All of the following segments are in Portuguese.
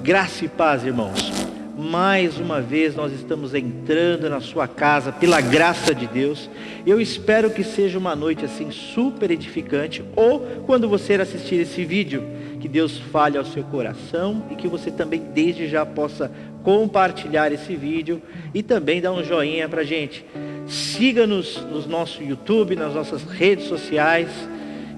Graça e paz, irmãos. Mais uma vez nós estamos entrando na sua casa pela graça de Deus. Eu espero que seja uma noite assim super edificante, ou quando você assistir esse vídeo, que Deus fale ao seu coração e que você também desde já possa compartilhar esse vídeo e também dar um joinha pra gente. Siga-nos no nosso YouTube, nas nossas redes sociais,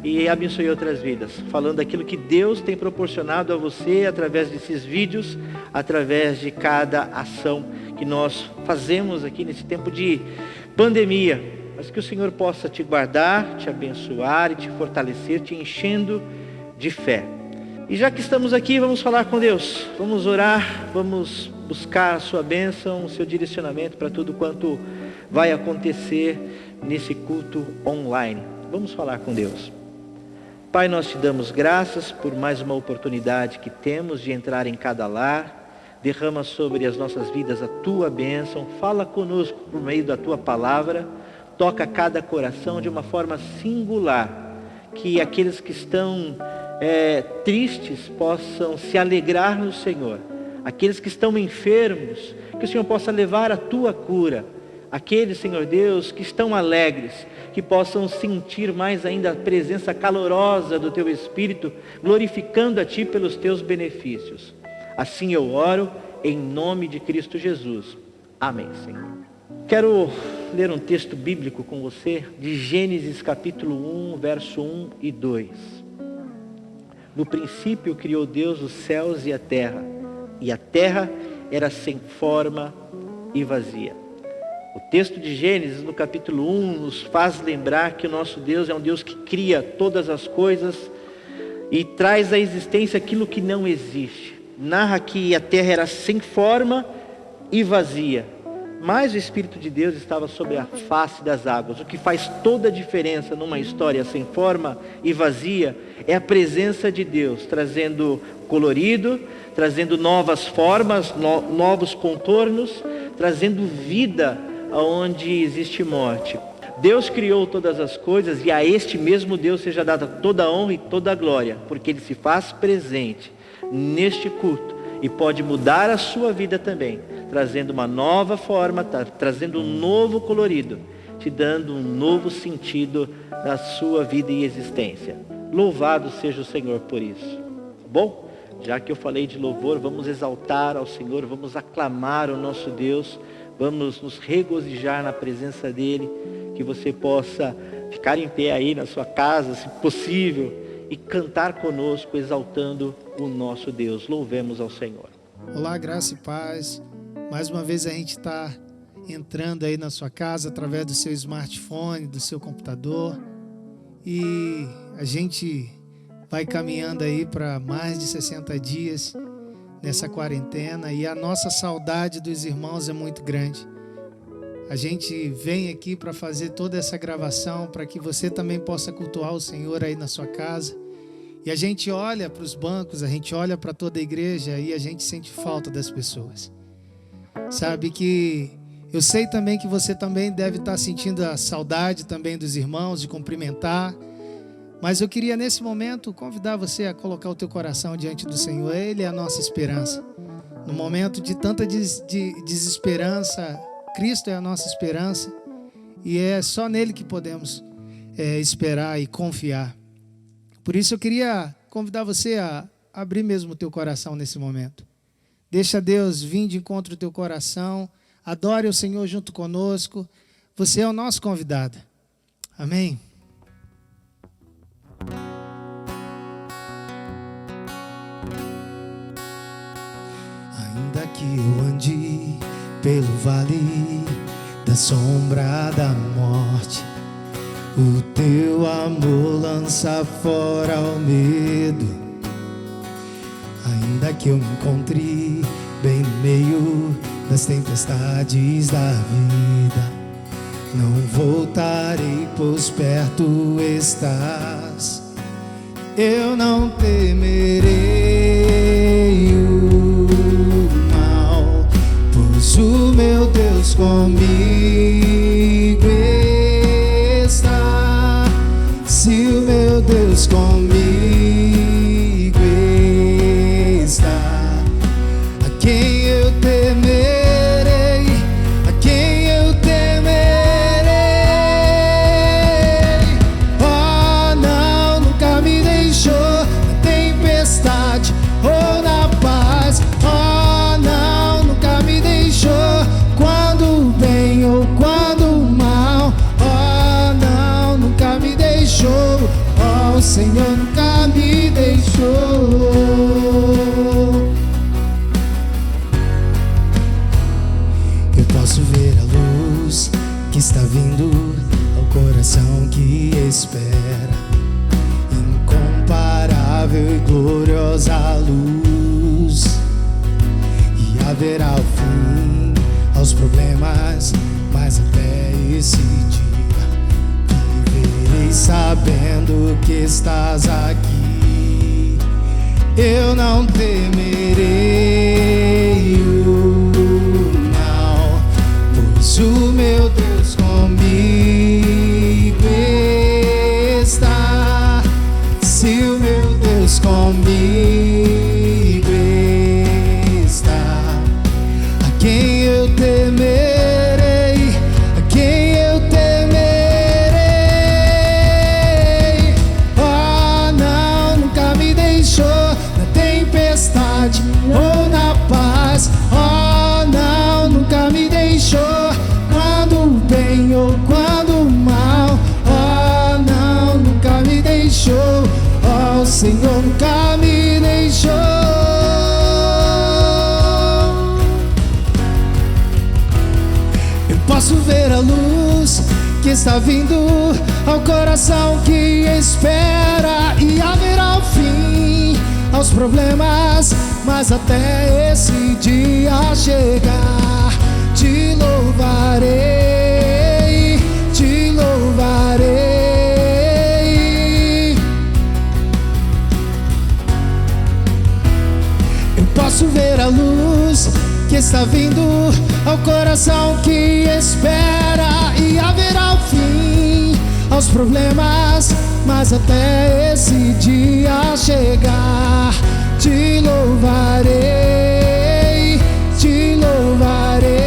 e abençoe outras vidas, falando aquilo que Deus tem proporcionado a você através desses vídeos, através de cada ação que nós fazemos aqui nesse tempo de pandemia. Mas que o Senhor possa te guardar, te abençoar e te fortalecer, te enchendo de fé. E já que estamos aqui, vamos falar com Deus, vamos orar, vamos buscar a sua bênção, o seu direcionamento para tudo quanto vai acontecer nesse culto online. Vamos falar com Deus. Pai, nós te damos graças por mais uma oportunidade que temos de entrar em cada lar. Derrama sobre as nossas vidas a tua bênção, fala conosco por meio da tua palavra, toca cada coração de uma forma singular, que aqueles que estão tristes possam se alegrar no Senhor, aqueles que estão enfermos, que o Senhor possa levar a tua cura, aqueles, Senhor Deus, que estão alegres, que possam sentir mais ainda a presença calorosa do Teu Espírito, glorificando a Ti pelos Teus benefícios. Assim eu oro, em nome de Cristo Jesus. Amém, Senhor. Quero ler um texto bíblico com você, de Gênesis capítulo 1, verso 1 e 2. No princípio criou Deus os céus e a terra era sem forma e vazia. O texto de Gênesis, no capítulo 1, nos faz lembrar que o nosso Deus é um Deus que cria todas as coisas e traz à existência aquilo que não existe. Narra que a terra era sem forma e vazia, mas o Espírito de Deus estava sobre a face das águas. O que faz toda a diferença numa história sem forma e vazia é a presença de Deus, trazendo colorido, trazendo novas formas, novos contornos, trazendo vida aonde existe morte. Deus criou todas as coisas e a este mesmo Deus seja dada toda a honra e toda a glória, porque Ele se faz presente neste culto e pode mudar a sua vida também, trazendo uma nova forma, trazendo um novo colorido, te dando um novo sentido na sua vida e existência. Louvado seja o Senhor por isso. Bom, já que eu falei de louvor, vamos exaltar ao Senhor, vamos aclamar o nosso Deus, vamos nos regozijar na presença dEle, que você possa ficar em pé aí na sua casa, se possível, e cantar conosco, exaltando o nosso Deus. Louvemos ao Senhor. Olá, graça e paz. Mais uma vez a gente está entrando aí na sua casa através do seu smartphone, do seu computador, e a gente vai caminhando aí para mais de 60 dias nessa quarentena, e a nossa saudade dos irmãos é muito grande. A gente vem aqui para fazer toda essa gravação para que você também possa cultuar o Senhor aí na sua casa. E a gente olha para os bancos, a gente olha para toda a igreja e a gente sente falta das pessoas. Sabe que eu sei também que você também deve estar sentindo a saudade também dos irmãos, de cumprimentar. Mas eu queria nesse momento convidar você a colocar o teu coração diante do Senhor. Ele é a nossa esperança. No momento de tanta desesperança, Cristo é a nossa esperança. E é só nele que podemos esperar e confiar. Por isso eu queria convidar você a abrir mesmo o teu coração nesse momento. Deixa Deus vir de encontro ao teu coração. Adore o Senhor junto conosco. Você é o nosso convidado. Amém? Ainda que eu ande pelo vale da sombra da morte, o teu amor lança fora o medo. Ainda que eu me encontre bem no meio das tempestades da vida, não voltarei, pois perto estás. Eu não temerei o mal, pois o meu Deus comigo está. Se o meu Deus Deus comigo está. A quem eu temerei? A quem eu temerei? Oh, não, nunca me deixou na tempestade ou na paz. Oh, não, nunca me deixou quando bem ou quando mal. Oh, não, nunca me deixou. Oh, o Senhor nunca me deixou. Eu posso ver a luz que está vindo ao coração que espera. Incomparável e gloriosa luz. E haverá o fim aos problemas, mas até esse dia viverei sabendo que estás aqui. Eu não temerei o mal, pois o meu Deus comigo está. Se o meu Deus comigo está, a quem eu temerei? A quem eu temerei? Oh, não, nunca me deixou na tempestade ou na paz. Oh, não, nunca me deixou quando bem ou quando mal. Oh, não, nunca me deixou. Oh, o Senhor nunca me deixou. Eu posso ver a luz que está vindo ao coração que espera. E haverá o fim aos problemas, mas até esse dia chegar, te louvarei, te louvarei. Eu posso ver a luz que está vindo ao coração que espera. E haverá o fim aos problemas, mas até esse dia chegar, te louvarei, te louvarei.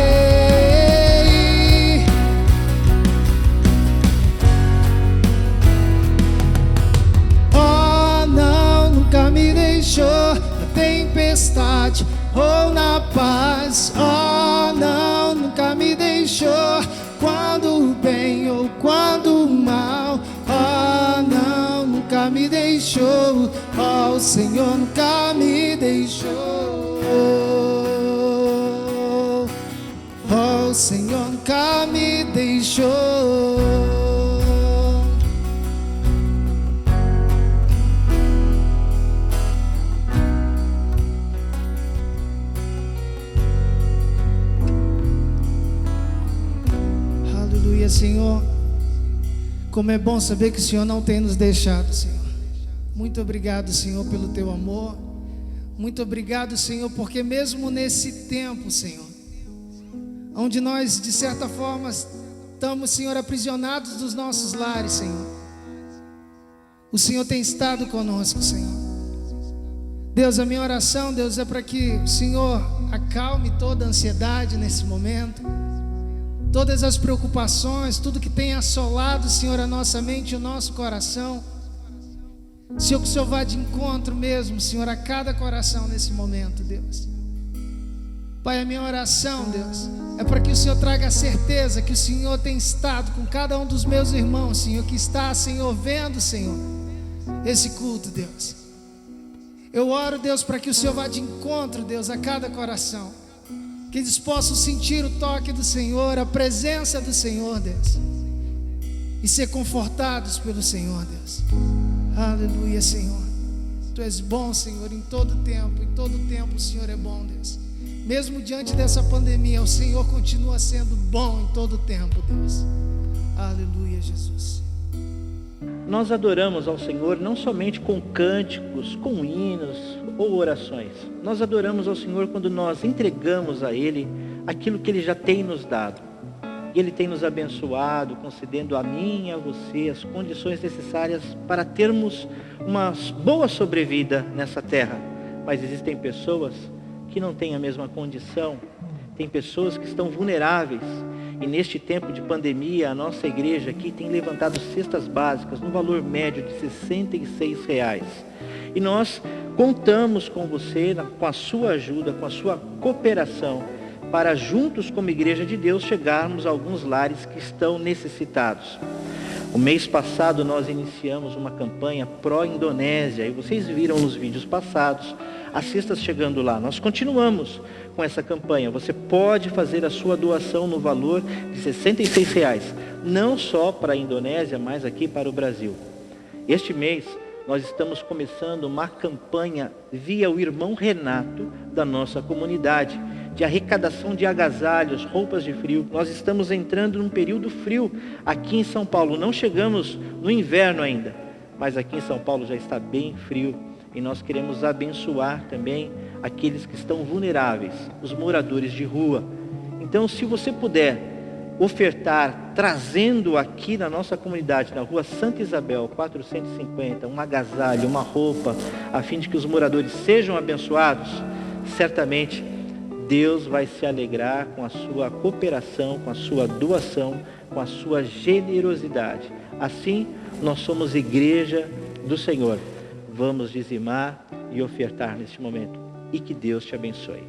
Oh, não, nunca me deixou na tempestade ou na paz. Oh, não, nunca me deixou quando bem ou quando mal. Oh, não, nunca me deixou. Oh, o Senhor nunca me deixou. Oh, o Senhor nunca me deixou. Aleluia, Senhor. Como é bom saber que o Senhor não tem nos deixado, Senhor. Muito obrigado, Senhor, pelo teu amor. Muito obrigado, Senhor, porque mesmo nesse tempo, Senhor, onde nós, de certa forma, estamos, Senhor, aprisionados dos nossos lares, Senhor, o Senhor tem estado conosco, Senhor. Deus, a minha oração, Deus, é para que o Senhor acalme toda a ansiedade nesse momento, todas as preocupações, tudo que tem assolado, Senhor, a nossa mente e o nosso coração. Senhor, que o Senhor vá de encontro mesmo, Senhor, a cada coração nesse momento, Deus. Pai, a minha oração, Deus, é para que o Senhor traga a certeza que o Senhor tem estado com cada um dos meus irmãos, Senhor, que está, Senhor, vendo, Senhor, esse culto, Deus. Eu oro, Deus, para que o Senhor vá de encontro, Deus, a cada coração, que eles possam sentir o toque do Senhor, a presença do Senhor, Deus, e ser confortados pelo Senhor, Deus. Aleluia, Senhor. Tu és bom, Senhor, em todo tempo. Em todo tempo o Senhor é bom, Deus. Mesmo diante dessa pandemia, o Senhor continua sendo bom em todo tempo, Deus. Aleluia, Jesus. Nós adoramos ao Senhor não somente com cânticos, com hinos ou orações. Nós adoramos ao Senhor quando nós entregamos a Ele aquilo que Ele já tem nos dado. E Ele tem nos abençoado, concedendo a mim e a você as condições necessárias para termos uma boa sobrevida nessa terra. Mas existem pessoas que não têm a mesma condição, tem pessoas que estão vulneráveis. E neste tempo de pandemia, a nossa igreja aqui tem levantado cestas básicas no valor médio de R$66. E nós contamos com você, com a sua ajuda, com a sua cooperação, para juntos como igreja de Deus chegarmos a alguns lares que estão necessitados. O mês passado nós iniciamos uma campanha pró-Indonésia, e vocês viram nos vídeos passados as cestas chegando lá. Nós continuamos com essa campanha. Você pode fazer a sua doação no valor de R$66, não só para a Indonésia, mas aqui para o Brasil. Este mês nós estamos começando uma campanha via o irmão Renato da nossa comunidade, de arrecadação de agasalhos, roupas de frio. Nós estamos entrando num período frio aqui em São Paulo. Não chegamos no inverno ainda, mas aqui em São Paulo já está bem frio. E nós queremos abençoar também aqueles que estão vulneráveis, os moradores de rua. Então, se você puder ofertar, trazendo aqui na nossa comunidade, na rua Santa Isabel, 450, um agasalho, uma roupa, a fim de que os moradores sejam abençoados, certamente Deus vai se alegrar com a sua cooperação, com a sua doação, com a sua generosidade. Assim, nós somos igreja do Senhor. Vamos dizimar e ofertar neste momento. E que Deus te abençoe.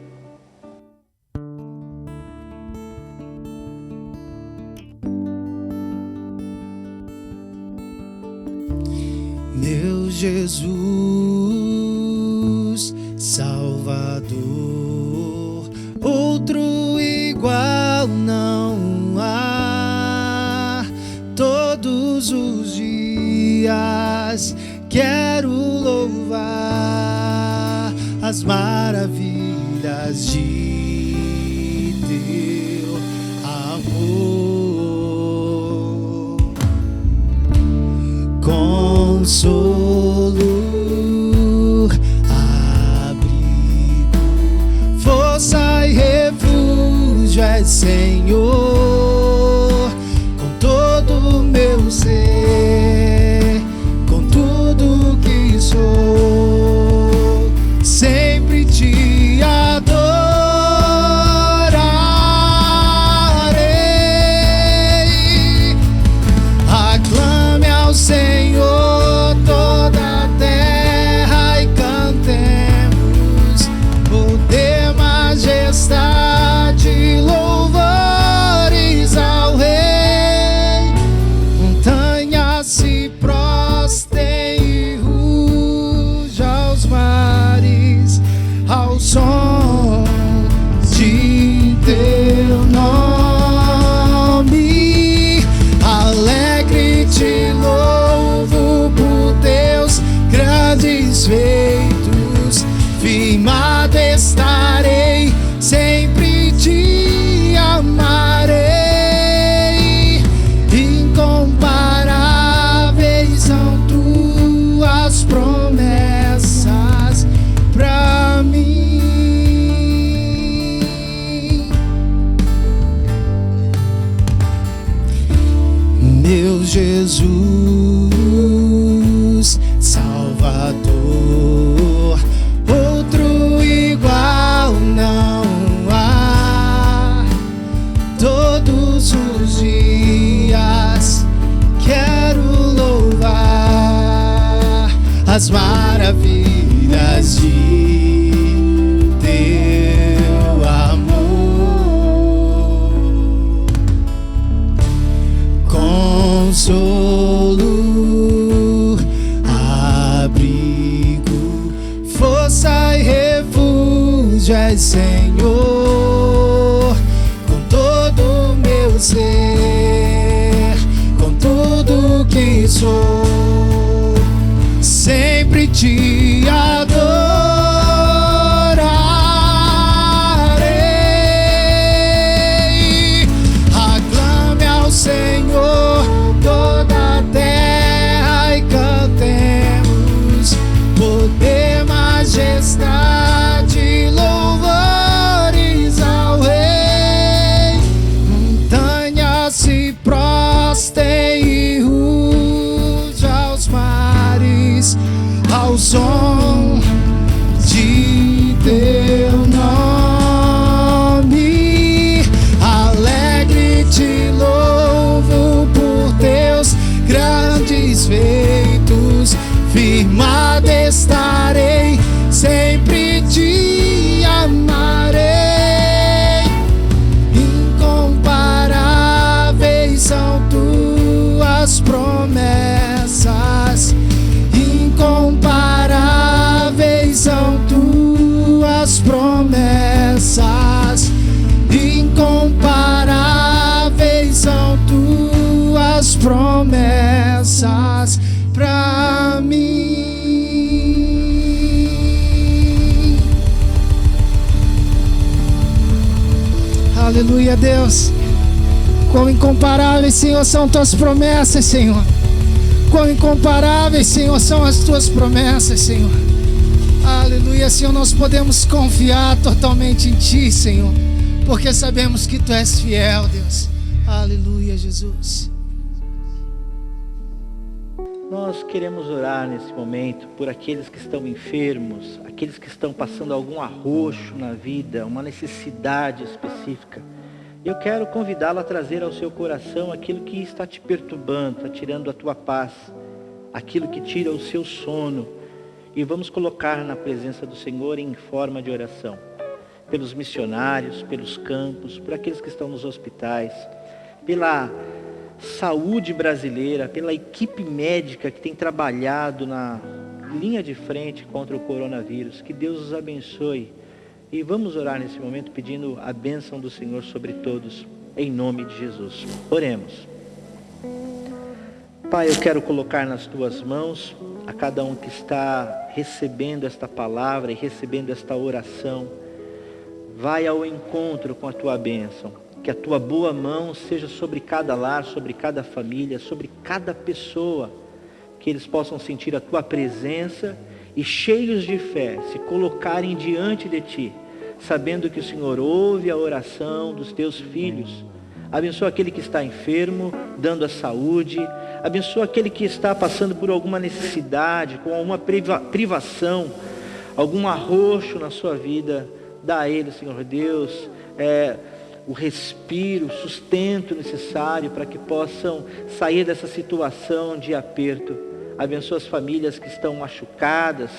Meu Jesus, Salvador, outro igual não há. Todos os dias quero louvar as maravilhas de teu amor. Consolo, abrigo, força e refúgio é Senhor, com todo o meu ser, com tudo que sou, sempre te adorarei. Aclame ao Senhor toda a terra e cantemos poder, majestade, louvores ao Rei. Montanhas se prostem e ruja aos mares ao som de teu nome. Alegre te louvo por teus grandes feitos, firmado estarei, sempre te amarei. Incomparáveis são tuas promessas pra mim. Meu Jesus, Salvador, outro igual não há. Todos os dias quero louvar as maravilhas de teu amor. Consolo, abrigo, força e refúgio é Senhor, com todo o meu ser, com tudo que sou, sempre te adorarei. Aclame ao Senhor toda a terra e cantemos poder, majestade, louvores ao Rei. Montanha ao som de teu nome. Alegre te louvo por teus grandes feitos, firmado estarei, sempre te amarei. Incomparáveis são tuas promessas, incomparáveis são tuas promessas, incomparáveis são tuas promessas pra mim. Aleluia, Deus. Quão incomparáveis, Senhor, são tuas promessas, Senhor. Quão incomparáveis, Senhor, são as tuas promessas, Senhor. Aleluia, Senhor, nós podemos confiar totalmente em Ti, Senhor, porque sabemos que Tu és fiel, Deus. Aleluia, Jesus. Nós queremos orar nesse momento por aqueles que estão enfermos, aqueles que estão passando algum arroxo na vida, uma necessidade específica. Eu quero convidá-lo a trazer ao seu coração aquilo que está te perturbando, está tirando a tua paz, aquilo que tira o seu sono. E vamos colocar na presença do Senhor em forma de oração. Pelos missionários, pelos campos, por aqueles que estão nos hospitais, pela saúde brasileira, pela equipe médica que tem trabalhado na linha de frente contra o coronavírus. Que Deus os abençoe. E vamos orar nesse momento pedindo a bênção do Senhor sobre todos, em nome de Jesus. Oremos. Pai, eu quero colocar nas Tuas mãos a cada um que está recebendo esta palavra e recebendo esta oração. Vai ao encontro com a Tua bênção. Que a Tua boa mão seja sobre cada lar, sobre cada família, sobre cada pessoa. Que eles possam sentir a Tua presença e, cheios de fé, se colocarem diante de Ti, sabendo que o Senhor ouve a oração dos Teus filhos. Abençoa aquele que está enfermo, dando a saúde. Abençoa aquele que está passando por alguma necessidade, com alguma privação, algum arroxo na sua vida. Dá a ele, Senhor Deus, o respiro, o sustento necessário para que possam sair dessa situação de aperto. Abençoa as famílias que estão machucadas,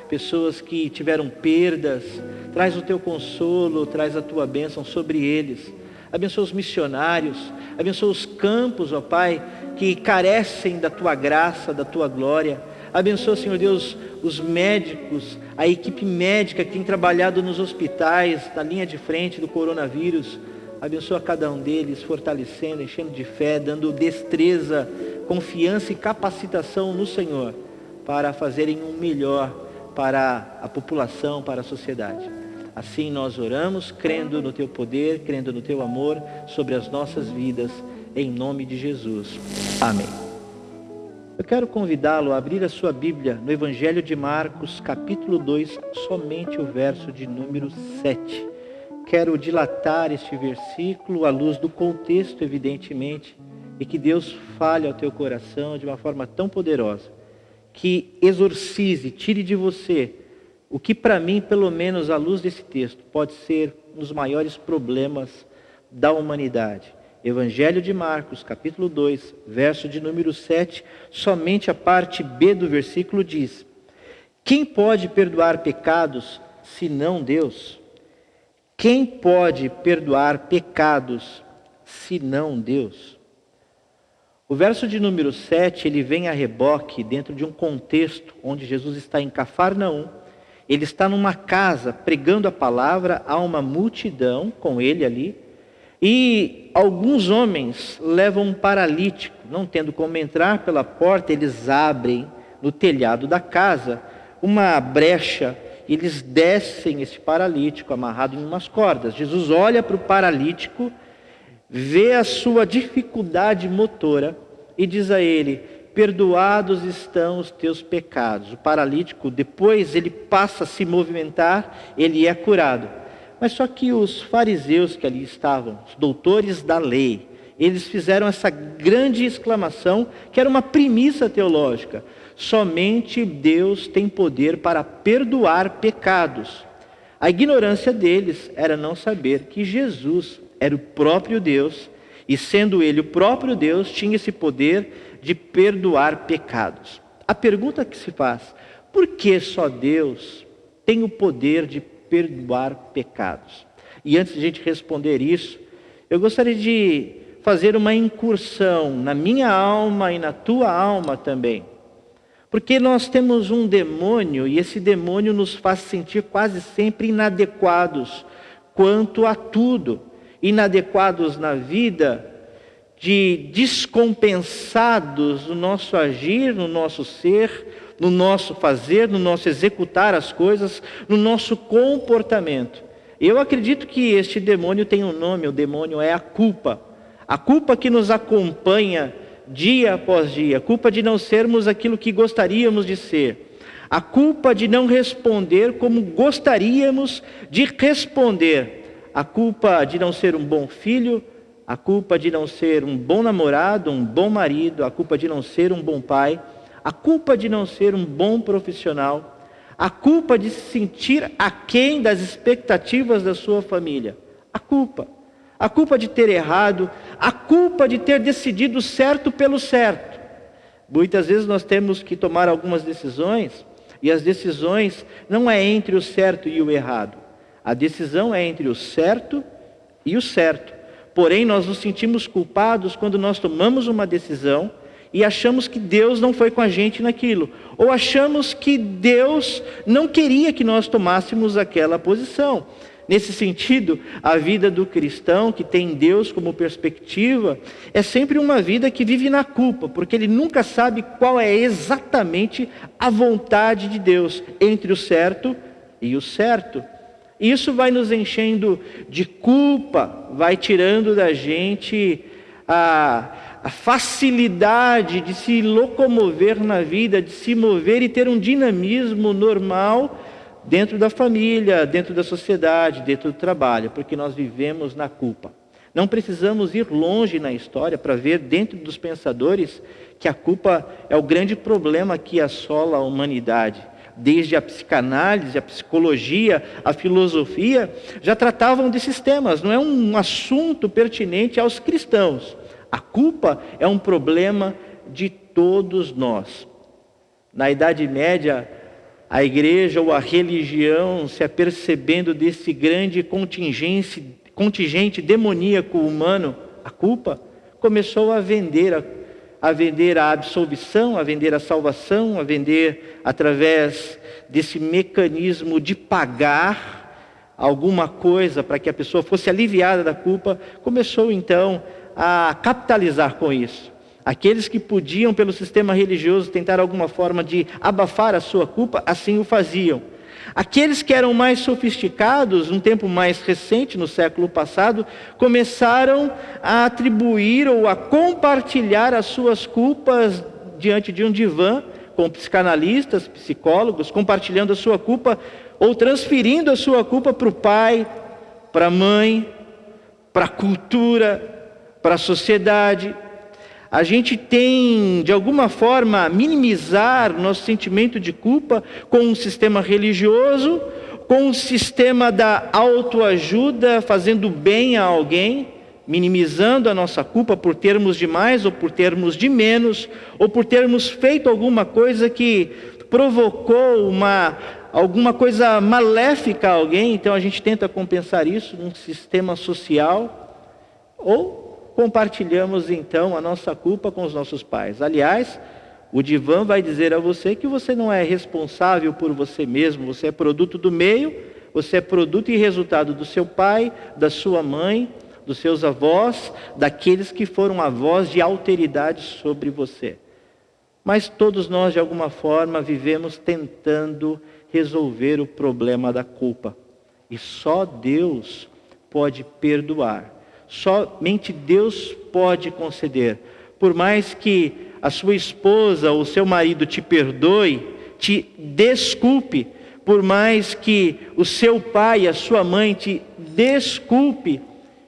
pessoas que tiveram perdas. Traz o Teu consolo, traz a Tua bênção sobre eles. Abençoa os missionários, abençoa os campos, ó Pai, que carecem da Tua graça, da Tua glória. Abençoa, Senhor Deus, os médicos, a equipe médica que tem trabalhado nos hospitais, na linha de frente do coronavírus. Abençoa cada um deles, fortalecendo, enchendo de fé, dando destreza, confiança e capacitação no Senhor, para fazerem um melhor para a população, para a sociedade. Assim nós oramos, crendo no Teu poder, crendo no Teu amor sobre as nossas vidas, em nome de Jesus. Amém. Eu quero convidá-lo a abrir a sua Bíblia no Evangelho de Marcos, capítulo 2, somente o verso de número 7. Quero dilatar este versículo à luz do contexto, evidentemente, e que Deus fale ao teu coração de uma forma tão poderosa, que exorcize, tire de você o que para mim, pelo menos à luz desse texto, pode ser um dos maiores problemas da humanidade. Evangelho de Marcos, capítulo 2, verso de número 7, somente a parte B do versículo diz: quem pode perdoar pecados, senão Deus? Quem pode perdoar pecados, senão Deus? O verso de número 7, ele vem a reboque dentro de um contexto onde Jesus está em Cafarnaum. Ele está numa casa pregando a palavra, há uma multidão com ele ali, e alguns homens levam um paralítico. Não tendo como entrar pela porta, eles abrem no telhado da casa uma brecha, e eles descem esse paralítico amarrado em umas cordas. Jesus olha para o paralítico, vê a sua dificuldade motora e diz a ele: perdoados estão os teus pecados. O paralítico, depois ele passa a se movimentar, ele é curado. Mas só que os fariseus que ali estavam, os doutores da lei, eles fizeram essa grande exclamação, que era uma premissa teológica: Somente Deus tem poder para perdoar pecados. A ignorância deles era não saber que Jesus era o próprio Deus, e sendo Ele o próprio Deus, tinha esse poder de perdoar pecados. A pergunta que se faz: por que só Deus tem o poder de perdoar pecados? E antes de a gente responder isso, eu gostaria de fazer uma incursão na minha alma e na tua alma também. Porque nós temos um demônio, e esse demônio nos faz sentir quase sempre inadequados quanto a tudo. Inadequados na vida, de descompensados no nosso agir, no nosso ser, no nosso fazer, no nosso executar as coisas, no nosso comportamento. Eu acredito que este demônio tem um nome, o demônio é a culpa. A culpa que nos acompanha dia após dia, a culpa de não sermos aquilo que gostaríamos de ser, a culpa de não responder como gostaríamos de responder, a culpa de não ser um bom filho, a culpa de não ser um bom namorado, um bom marido, a culpa de não ser um bom pai, a culpa de não ser um bom profissional, a culpa de se sentir aquém das expectativas da sua família, a culpa de ter errado, a culpa de ter decidido certo pelo certo. Muitas vezes nós temos que tomar algumas decisões, e as decisões não é entre o certo e o errado. A decisão é entre o certo e o certo. Porém, nós nos sentimos culpados quando nós tomamos uma decisão e achamos que Deus não foi com a gente naquilo. Ou achamos que Deus não queria que nós tomássemos aquela posição. Nesse sentido, a vida do cristão que tem Deus como perspectiva é sempre uma vida que vive na culpa, porque ele nunca sabe qual é exatamente a vontade de Deus entre o certo e o certo. Isso vai nos enchendo de culpa, vai tirando da gente a facilidade de se locomover na vida, de se mover e ter um dinamismo normal dentro da família, dentro da sociedade, dentro do trabalho, porque nós vivemos na culpa. Não precisamos ir longe na história para ver dentro dos pensadores que a culpa é o grande problema que assola a humanidade. Desde a psicanálise, a psicologia, a filosofia, já tratavam desses temas. Não é um assunto pertinente aos cristãos. A culpa é um problema de todos nós. Na Idade Média, a igreja ou a religião, se apercebendo desse grande contingente demoníaco humano, a culpa, começou a vender a absolvição, a vender a salvação, a vender através desse mecanismo de pagar alguma coisa para que a pessoa fosse aliviada da culpa. Começou então a capitalizar com isso. Aqueles que podiam, pelo sistema religioso, tentar alguma forma de abafar a sua culpa, assim o faziam. Aqueles que eram mais sofisticados, num tempo mais recente, no século passado, começaram a atribuir ou a compartilhar as suas culpas diante de um divã, com psicanalistas, psicólogos, compartilhando a sua culpa ou transferindo a sua culpa para o pai, para a mãe, para a cultura, para a sociedade. A gente tem, de alguma forma, minimizar nosso sentimento de culpa com um sistema religioso, com um sistema da autoajuda, fazendo bem a alguém, minimizando a nossa culpa por termos de mais ou por termos de menos, ou por termos feito alguma coisa que provocou alguma coisa maléfica a alguém. Então a gente tenta compensar isso num sistema social, ou compartilhamos então a nossa culpa com os nossos pais. Aliás, o divã vai dizer a você que você não é responsável por você mesmo, você é produto do meio, você é produto e resultado do seu pai, da sua mãe, dos seus avós, daqueles que foram avós de alteridade sobre você. Mas todos nós, de alguma forma, vivemos tentando resolver o problema da culpa. E só Deus pode perdoar. Somente Deus pode conceder. Por mais que a sua esposa ou seu marido te perdoe, te desculpe, por mais que o seu pai e a sua mãe te desculpe,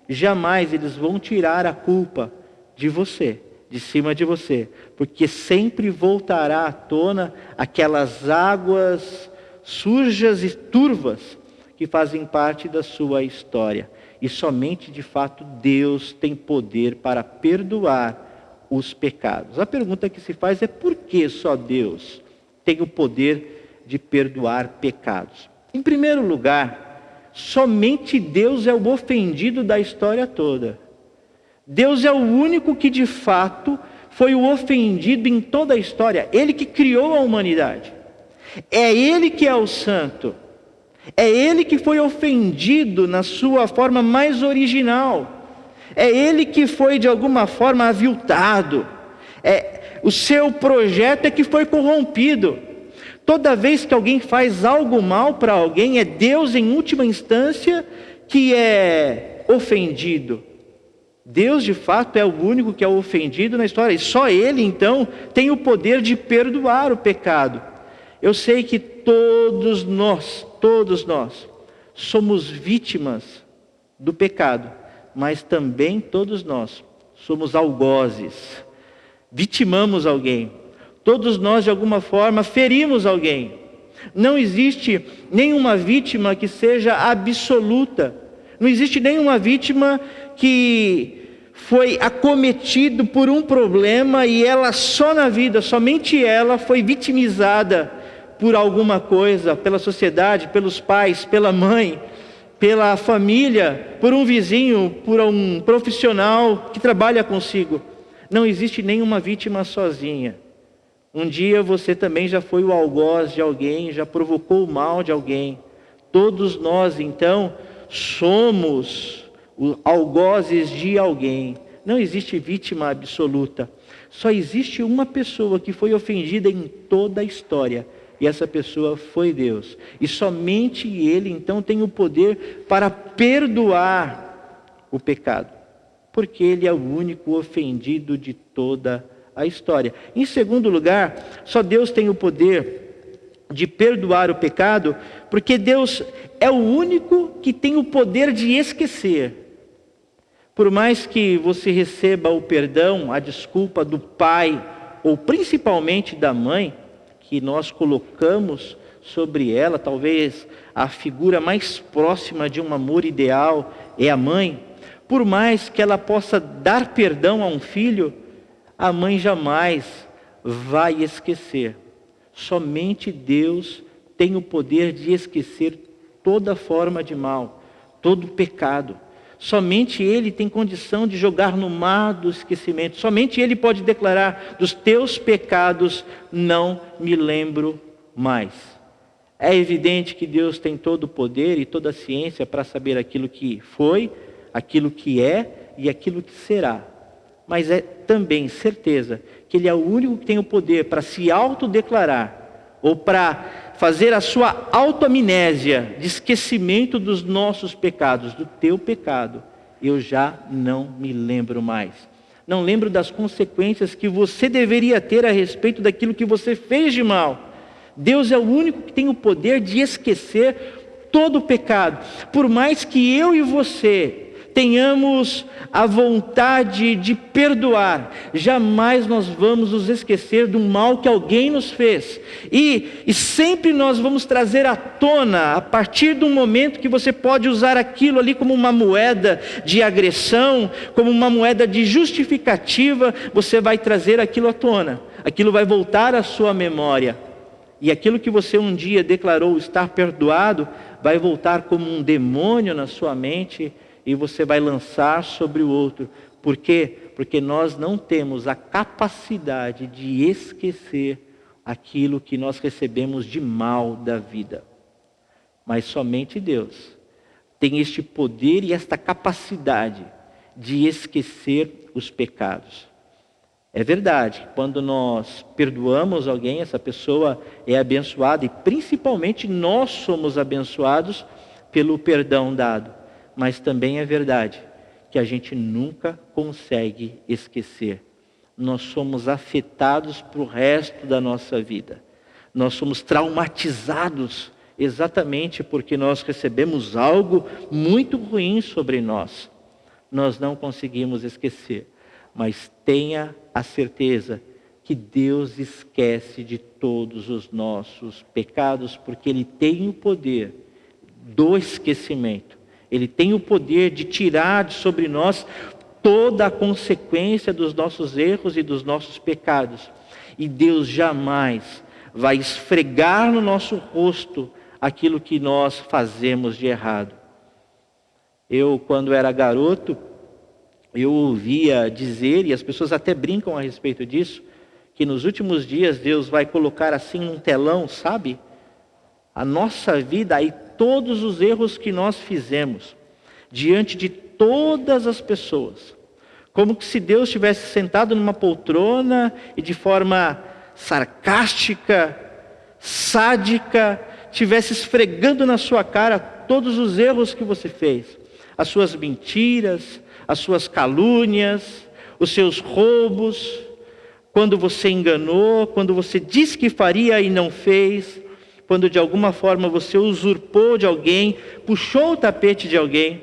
jamais eles vão tirar a culpa de você. de cima de você, porque sempre voltará à tona aquelas águas sujas e turvas que fazem parte da sua história. E somente, de fato, Deus tem poder para perdoar os pecados. A pergunta que se faz é: por que só Deus tem o poder de perdoar pecados? Em primeiro lugar, somente Deus é o ofendido da história toda. Deus é o único que, de fato, foi o ofendido em toda a história. Ele que criou a humanidade. É Ele que é o santo. É Ele que foi ofendido na sua forma mais original. É Ele que foi de alguma forma aviltado. O seu projeto é que foi corrompido. Toda vez que alguém faz algo mal para alguém, é Deus em última instância que é ofendido. Deus de fato é o único que é ofendido na história. E só Ele então tem o poder de perdoar o pecado. Eu sei que todos nós somos vítimas do pecado, mas também todos nós somos algozes, vitimamos alguém, todos nós de alguma forma ferimos alguém. Não existe nenhuma vítima que seja absoluta, não existe nenhuma vítima que foi acometido por um problema e ela só na vida, somente ela foi vitimizada por alguma coisa, pela sociedade, pelos pais, pela mãe, pela família, por um vizinho, por um profissional que trabalha consigo. Não existe nenhuma vítima sozinha. Um dia você também já foi o algoz de alguém, já provocou o mal de alguém. Todos nós então somos algozes de alguém. Não existe vítima absoluta. Só existe uma pessoa que foi ofendida em toda a história. E essa pessoa foi Deus. E somente Ele, então, tem o poder para perdoar o pecado. Porque Ele é o único ofendido de toda a história. Em segundo lugar, só Deus tem o poder de perdoar o pecado, porque Deus é o único que tem o poder de esquecer. Por mais que você receba o perdão, a desculpa do pai, ou principalmente da mãe, que nós colocamos sobre ela, talvez a figura mais próxima de um amor ideal é a mãe. Por mais que ela possa dar perdão a um filho, a mãe jamais vai esquecer. Somente Deus tem o poder de esquecer toda forma de mal, todo pecado. Somente Ele tem condição de jogar no mar do esquecimento. Somente Ele pode declarar: dos teus pecados não me lembro mais. É evidente que Deus tem todo o poder e toda a ciência para saber aquilo que foi, aquilo que é e aquilo que será. Mas é também certeza que Ele é o único que tem o poder para se autodeclarar ou para fazer a sua autoamnésia de esquecimento dos nossos pecados. Do teu pecado eu já não me lembro mais. Não lembro das consequências que você deveria ter a respeito daquilo que você fez de mal. Deus é o único que tem o poder de esquecer todo o pecado. Por mais que eu e você tenhamos a vontade de perdoar, jamais nós vamos nos esquecer do mal que alguém nos fez. E sempre nós vamos trazer à tona, a partir do momento que você pode usar aquilo ali como uma moeda de agressão, como uma moeda de justificativa, você vai trazer aquilo à tona. Aquilo vai voltar à sua memória. E aquilo que você um dia declarou estar perdoado, vai voltar como um demônio na sua mente, e você vai lançar sobre o outro. Por quê? Porque nós não temos a capacidade de esquecer aquilo que nós recebemos de mal da vida. Mas somente Deus tem este poder e esta capacidade de esquecer os pecados. É verdade, quando nós perdoamos alguém, essa pessoa é abençoada, e principalmente nós somos abençoados pelo perdão dado. Mas também é verdade que a gente nunca consegue esquecer. Nós somos afetados para o resto da nossa vida. Nós somos traumatizados exatamente porque nós recebemos algo muito ruim sobre nós. Nós não conseguimos esquecer. mas tenha a certeza que Deus esquece de todos os nossos pecados, porque Ele tem o poder do esquecimento. Ele tem o poder de tirar de sobre nós toda a consequência dos nossos erros e dos nossos pecados. E Deus jamais vai esfregar no nosso rosto aquilo que nós fazemos de errado. Eu, quando era garoto, eu ouvia dizer, e as pessoas até brincam a respeito disso, que nos últimos dias Deus vai colocar assim num telão, sabe? A nossa vida e todos os erros que nós fizemos diante de todas as pessoas. Como que se Deus tivesse sentado numa poltrona e de forma sarcástica, sádica, tivesse esfregando na sua cara todos os erros que você fez. As suas mentiras, as suas calúnias, os seus roubos, quando você enganou, quando você disse que faria e não fez, quando de alguma forma você usurpou de alguém, puxou o tapete de alguém,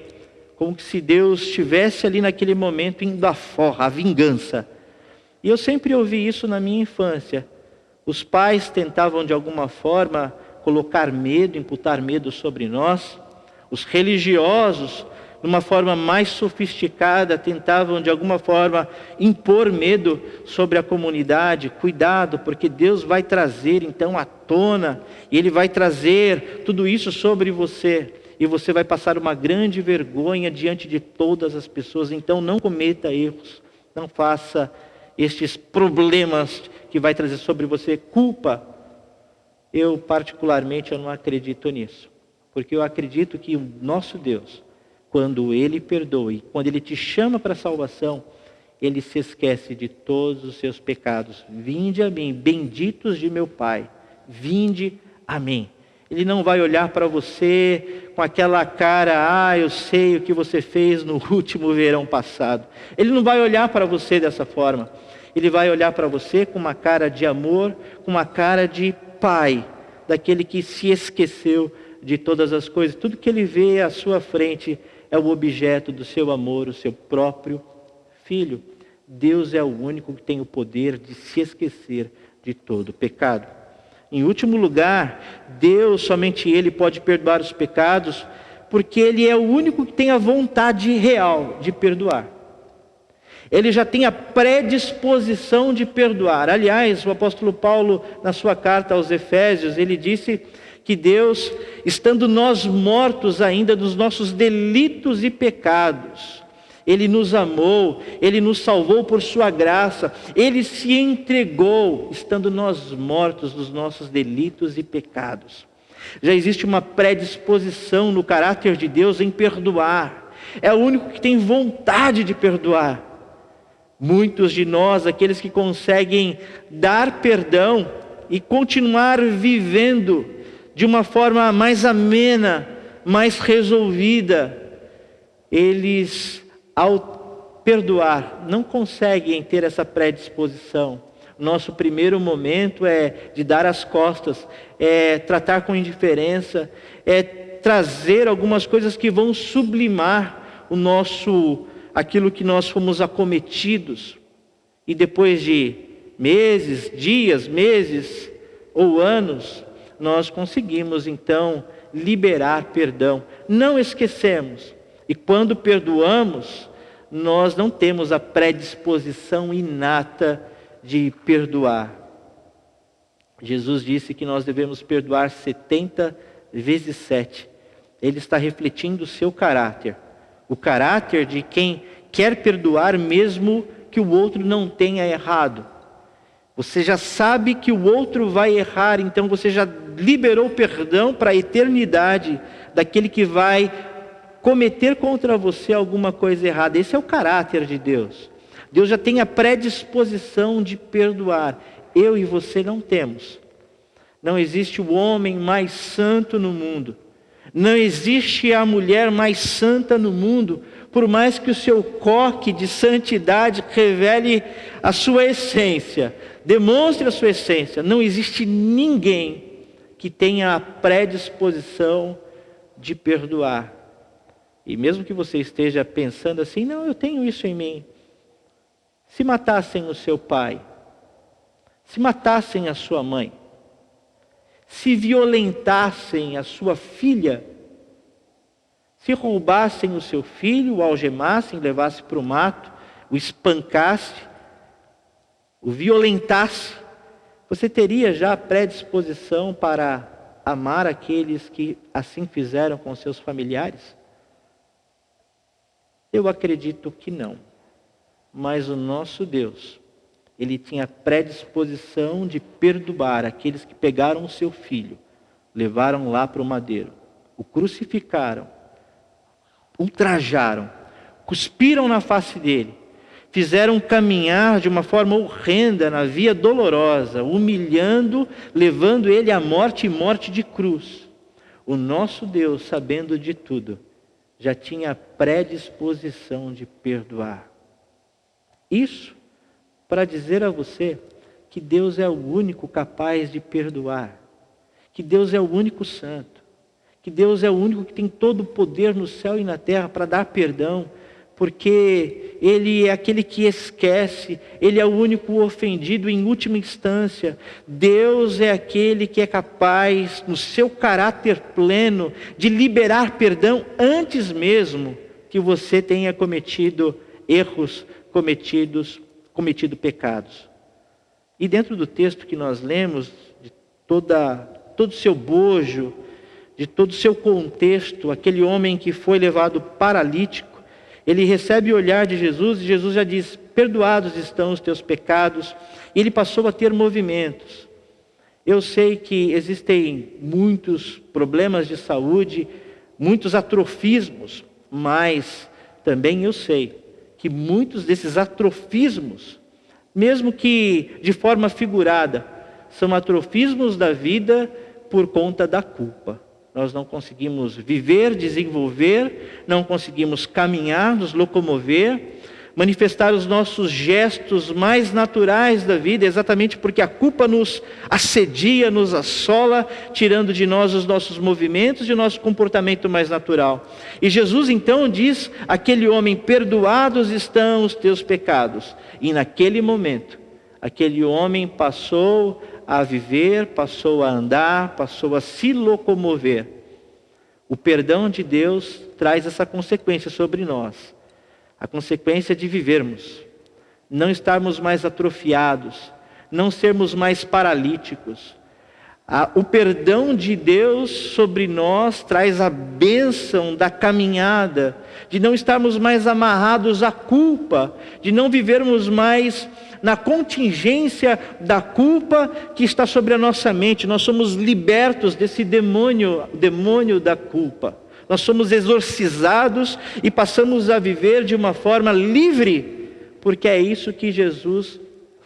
como se Deus estivesse ali naquele momento indo à forra, à vingança. E eu sempre ouvi isso na minha infância. Os pais tentavam de alguma forma colocar medo, imputar medo sobre nós. Os religiosos, de uma forma mais sofisticada, tentavam de alguma forma impor medo sobre a comunidade. Cuidado, porque Deus vai trazer então à tona, e Ele vai trazer tudo isso sobre você, e você vai passar uma grande vergonha diante de todas as pessoas. Então não cometa erros, não faça estes problemas que vai trazer sobre você culpa. Eu particularmente eu não acredito nisso, porque eu acredito que o nosso Deus, quando Ele perdoa e quando Ele te chama para a salvação, Ele se esquece de todos os seus pecados. Vinde a mim, benditos de meu Pai, vinde a mim. Ele não vai olhar para você com aquela cara, eu sei o que você fez no último verão passado. Ele não vai olhar para você dessa forma. Ele vai olhar para você com uma cara de amor, com uma cara de pai, daquele que se esqueceu de todas as coisas. Tudo que Ele vê à sua frente é o objeto do seu amor, o seu próprio Filho. Deus é o único que tem o poder de se esquecer de todo pecado. Em último lugar, Deus, somente Ele pode perdoar os pecados, porque Ele é o único que tem a vontade real de perdoar. Ele já tem a predisposição de perdoar. Aliás, o apóstolo Paulo, na sua carta aos Efésios, ele disse que Deus, estando nós mortos ainda dos nossos delitos e pecados, Ele nos amou, Ele nos salvou por sua graça, Ele se entregou, estando nós mortos dos nossos delitos e pecados. Já existe uma predisposição no caráter de Deus em perdoar. É o único que tem vontade de perdoar. Muitos de nós, aqueles que conseguem dar perdão e continuar vivendo de uma forma mais amena, mais resolvida, eles, ao perdoar, não conseguem ter essa predisposição. Nosso primeiro momento é de dar as costas, é tratar com indiferença, é trazer algumas coisas que vão sublimar aquilo que nós fomos acometidos. E depois de dias, meses ou anos, nós conseguimos então liberar perdão. Não esquecemos. E quando perdoamos, nós não temos a predisposição inata de perdoar. Jesus disse que nós devemos perdoar 70 vezes 7. Ele está refletindo o seu caráter. O caráter de quem quer perdoar mesmo que o outro não tenha errado. Você já sabe que o outro vai errar, então você já liberou perdão para a eternidade daquele que vai cometer contra você alguma coisa errada. Esse é o caráter de Deus. Deus já tem a predisposição de perdoar. Eu e você não temos. Não existe o homem mais santo no mundo. Não existe a mulher mais santa no mundo, por mais que o seu coque de santidade revele a sua essência, demonstre a sua essência. Não existe ninguém que tenha a predisposição de perdoar. E mesmo que você esteja pensando assim, não, eu tenho isso em mim. se matassem o seu pai, se matassem a sua mãe, se violentassem a sua filha, se roubassem o seu filho, o algemassem, levassem para o mato, o espancasse, o violentasse, você teria já a predisposição para amar aqueles que assim fizeram com seus familiares? Eu acredito que não. Mas o nosso Deus, Ele tinha predisposição de perdoar aqueles que pegaram o seu filho, levaram lá para o madeiro, o crucificaram, ultrajaram, cuspiram na face dele, fizeram caminhar de uma forma horrenda na via dolorosa, humilhando, levando ele à morte e morte de cruz. O nosso Deus, sabendo de tudo, já tinha a predisposição de perdoar. Isso para dizer a você que Deus é o único capaz de perdoar, que Deus é o único santo, que Deus é o único que tem todo o poder no céu e na terra para dar perdão, porque Ele é aquele que esquece, Ele é o único ofendido em última instância. Deus é aquele que é capaz, no seu caráter pleno, de liberar perdão antes mesmo que você tenha cometido erros, cometido pecados. E dentro do texto que nós lemos, de todo o seu bojo, de todo o seu contexto, aquele homem que foi levado paralítico, ele recebe o olhar de Jesus e Jesus já diz: perdoados estão os teus pecados. E ele passou a ter movimentos. Eu sei que existem muitos problemas de saúde, muitos atrofismos, mas também eu sei que muitos desses atrofismos, mesmo que de forma figurada, são atrofismos da vida por conta da culpa. Nós não conseguimos viver, desenvolver, não conseguimos caminhar, nos locomover, manifestar os nossos gestos mais naturais da vida, exatamente porque a culpa nos assedia, nos assola, tirando de nós os nossos movimentos e o nosso comportamento mais natural. E Jesus então diz àquele homem: perdoados estão os teus pecados. E naquele momento, aquele homem passou a viver, passou a andar, passou a se locomover. O perdão de Deus traz essa consequência sobre nós. A consequência de vivermos, não estarmos mais atrofiados, não sermos mais paralíticos. O perdão de Deus sobre nós traz a bênção da caminhada, de não estarmos mais amarrados à culpa, de não vivermos mais na contingência da culpa que está sobre a nossa mente. Nós somos libertos desse demônio da culpa. Nós somos exorcizados e passamos a viver de uma forma livre, porque é isso que Jesus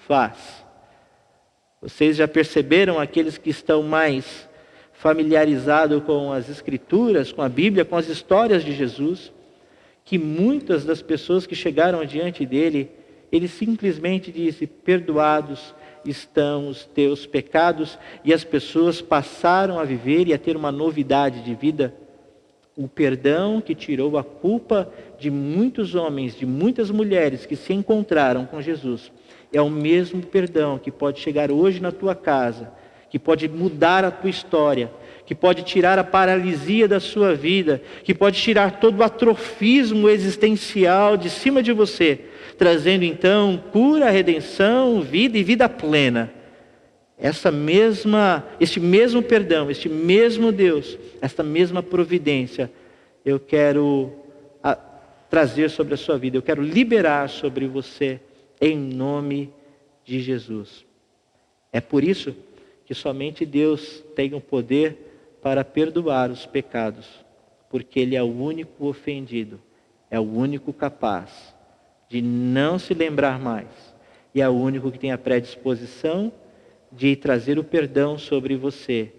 faz. Vocês já perceberam, aqueles que estão mais familiarizados com as Escrituras, com a Bíblia, com as histórias de Jesus, que muitas das pessoas que chegaram diante dele, ele simplesmente disse: perdoados estão os teus pecados, e as pessoas passaram a viver e a ter uma novidade de vida. O perdão que tirou a culpa de muitos homens, de muitas mulheres que se encontraram com Jesus, é o mesmo perdão que pode chegar hoje na tua casa, que pode mudar a tua história, que pode tirar a paralisia da sua vida, que pode tirar todo o atrofismo existencial de cima de você, trazendo então cura, redenção, vida e vida plena. Este mesmo perdão, este mesmo Deus, esta mesma providência, eu quero trazer sobre a sua vida, eu quero liberar sobre você, em nome de Jesus. É por isso que somente Deus tem o poder para perdoar os pecados, porque Ele é o único ofendido, é o único capaz de não se lembrar mais, e é o único que tem a predisposição de trazer o perdão sobre você.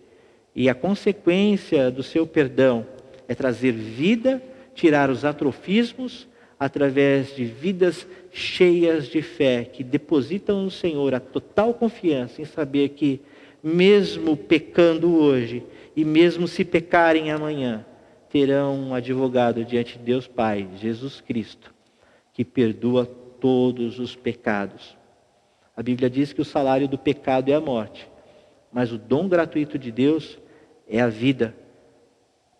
E a consequência do seu perdão é trazer vida, tirar os atrofismos, através de vidas cheias de fé, que depositam no Senhor a total confiança em saber que, mesmo pecando hoje, e mesmo se pecarem amanhã, terão um advogado diante de Deus Pai, Jesus Cristo, que perdoa todos os pecados. A Bíblia diz que o salário do pecado é a morte, mas o dom gratuito de Deus é a vida,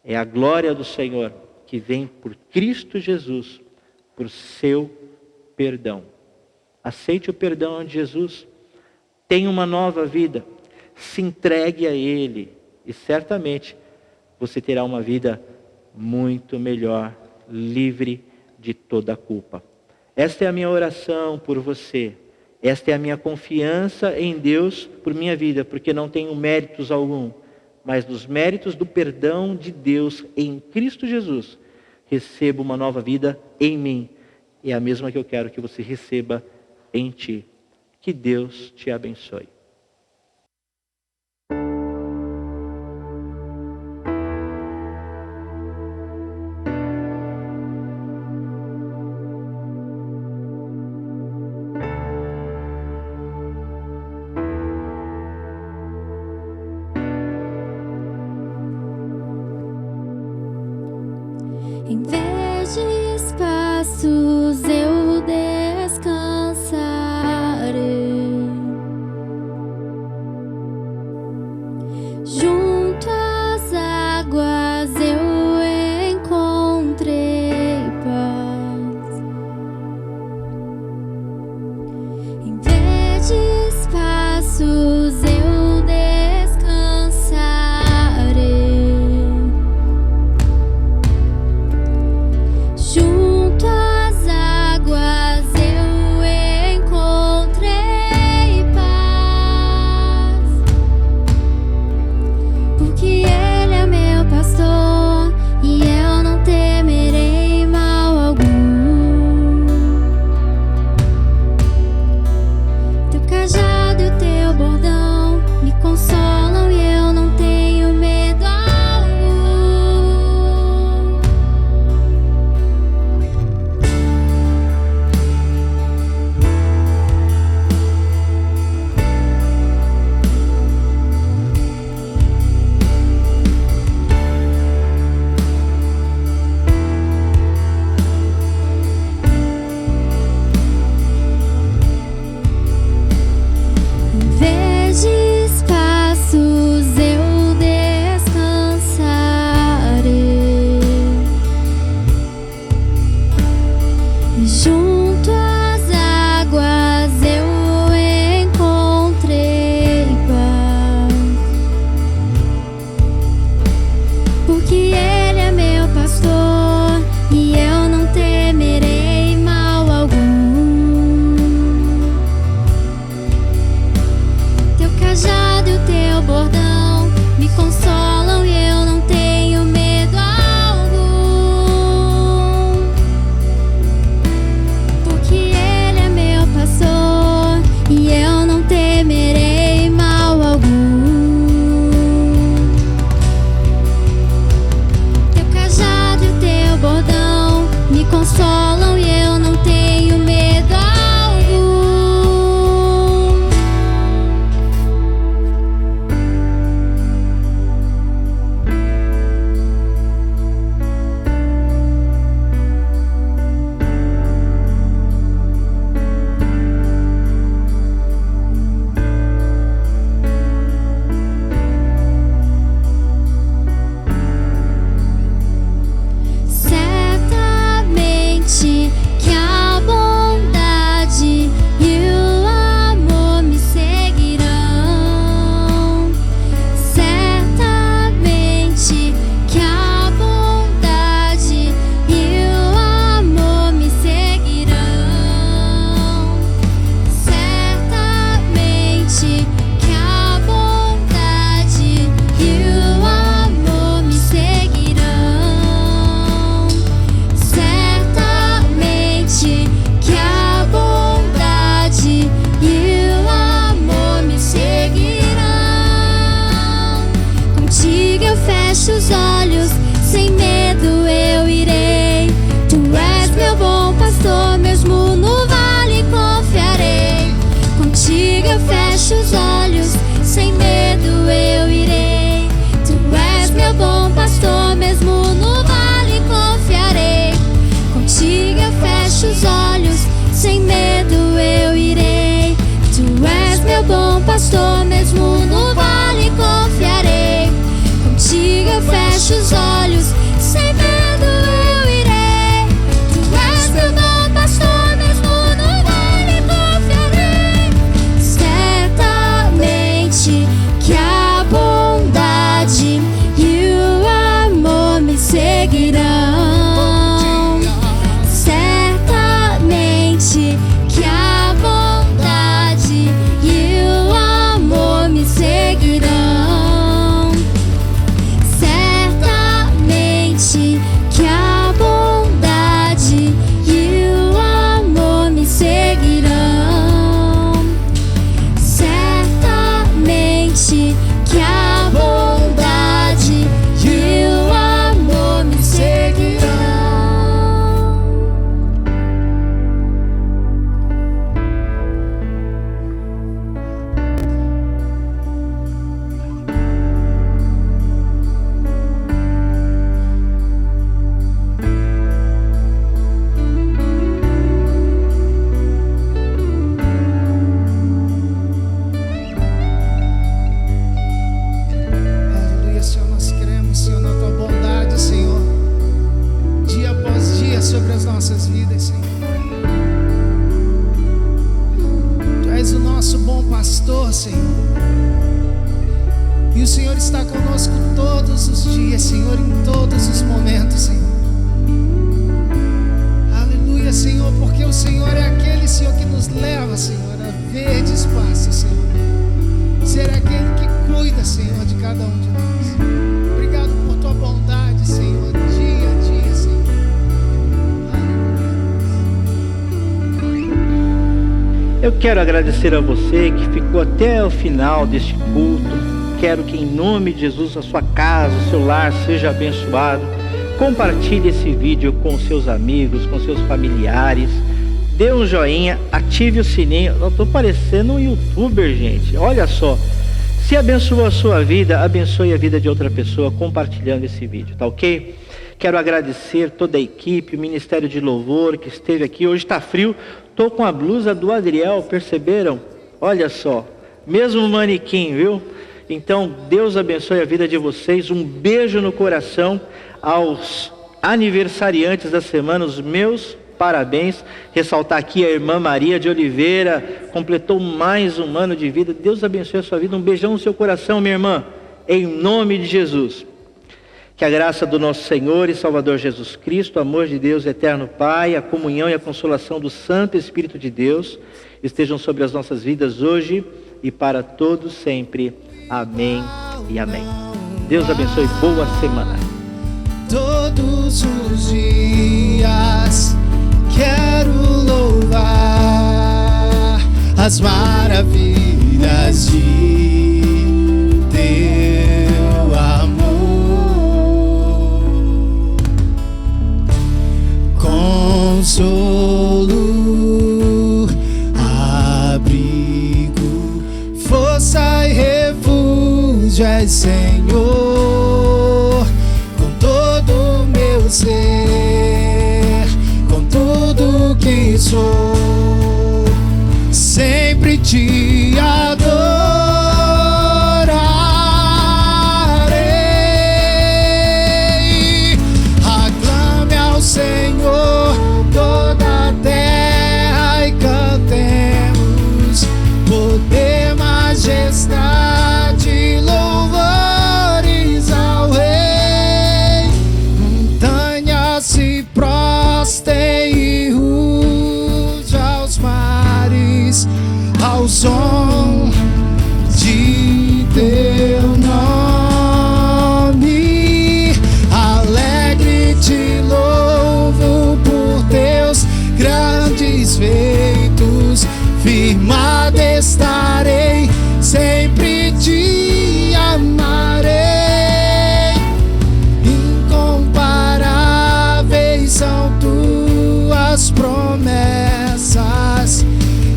é a glória do Senhor, que vem por Cristo Jesus, por seu perdão. Aceite o perdão de Jesus, tenha uma nova vida, se entregue a Ele, e certamente você terá uma vida muito melhor, livre de toda a culpa. Esta é a minha oração por você. Esta é a minha confiança em Deus por minha vida, porque não tenho méritos algum, mas nos méritos do perdão de Deus em Cristo Jesus, recebo uma nova vida em mim. É a mesma que eu quero que você receba em ti. Que Deus te abençoe. Em vez de espaços eu descansarei, junto às águas eu encontrei paz. Em vez de espaços eu descansarei, junto às águas eu encontrei paz, porque Ele é meu pastor e eu não temerei mal algum. Teu cajado e o teu bordão me consolam e eu não tenho medo algum. Em vez de espaços eu descansarei, e junto às águas eu encontrei paz, porque Ele é meu pastor e eu não temerei mal algum. Teu cajado e o teu bordão me consolam e eu não tenho medo algum, porque Ele é meu pastor e eu não temerei mal algum. Teu cajado e o teu bordão me consolam e eu não tenho medo algum. Certamente que a bondade e o amor me seguirão. Certamente que a bondade e o amor me seguirão. Certamente que a bondade e o amor me seguirão. Certamente que a bondade e o amor me seguirão. Contigo eu fecho os olhos, sem medo eu irei. Tu és meu bom pastor, mesmo no vale confiarei. Contigo eu fecho os olhos, sem medo eu irei. Tu és meu bom pastor, mesmo no vale confiarei. Contigo eu fecho os olhos, sem medo pastor, mesmo no vale confiarei. Contigo eu fecho os olhos, sem medo eu irei. Tu és meu bom pastor, mesmo no vale confiarei. Certamente que a bondade e o amor me seguirão. Certamente que a bondade e o amor me seguirão. Certamente que a bondade e o amor me seguirão. Certamente que a bondade e o amor me seguirão. Aleluia, Senhor, nós cremos, Senhor, na tua bondade, Senhor, dia após dia sobre as nossas vidas, Senhor. Tu és o nosso bom pastor, Senhor, e o Senhor está conosco todos os dias, Senhor, em todos os momentos, Senhor. Aleluia, Senhor, porque o Senhor é aquele, Senhor, que nos leva, Senhor, a verdes pastos, Senhor. Ser aquele que cuida, Senhor, de cada um de nós. Obrigado por tua bondade, Senhor, dia a dia, Senhor. Eu quero agradecer a você que ficou até o final deste culto. Quero que em nome de Jesus a sua casa, o seu lar seja abençoado. Compartilhe esse vídeo com seus amigos, com seus familiares. Dê um joinha, ative o sininho. Eu estou parecendo um youtuber, gente. Olha só. Se abençoou a sua vida, abençoe a vida de outra pessoa compartilhando esse vídeo, tá ok? Quero agradecer toda a equipe, o Ministério de Louvor que esteve aqui. Hoje está frio, estou com a blusa do Adriel, perceberam? Olha só, mesmo manequim, viu? Então, Deus abençoe a vida de vocês. Um beijo no coração aos aniversariantes da semana, os meus parabéns. Ressaltar aqui a irmã Maria de Oliveira, completou mais um ano de vida. Deus abençoe a sua vida. Um beijão no seu coração, minha irmã, em nome de Jesus. Que a graça do nosso Senhor e Salvador Jesus Cristo, o amor de Deus eterno Pai, a comunhão e a consolação do Santo Espírito de Deus estejam sobre as nossas vidas hoje e para todos sempre. Amém e amém. Deus abençoe. Boa semana. Todos os dias quero louvar as maravilhas de teu amor. Consolo, abrigo, força e refúgio é Senhor. Com todo o meu ser, com tudo que sou, sempre te adorarei. Aclame ao Senhor toda a terra e cantemos poder, majestade, louvores ao Rei. Montanhas se prostem e ruge aos mares, ao som de teu nome. Alegre te louvo por teus grandes feitos, firmado estarei, sempre te amarei. Incomparáveis são tuas promessas,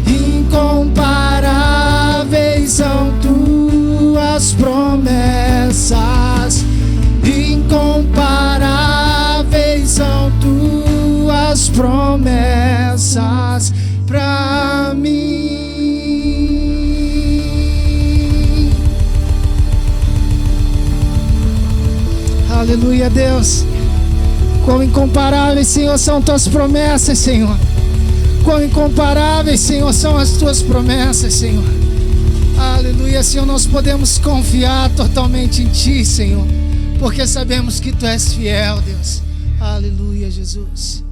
incomparáveis são tuas promessas, incomparáveis são tuas promessas pra mim. Aleluia, Deus. Quão incomparáveis, Senhor, são tuas promessas, Senhor. Quão incomparáveis, Senhor, são as tuas promessas, Senhor. Aleluia, Senhor, nós podemos confiar totalmente em Ti, Senhor, porque sabemos que Tu és fiel, Deus. Aleluia, Jesus.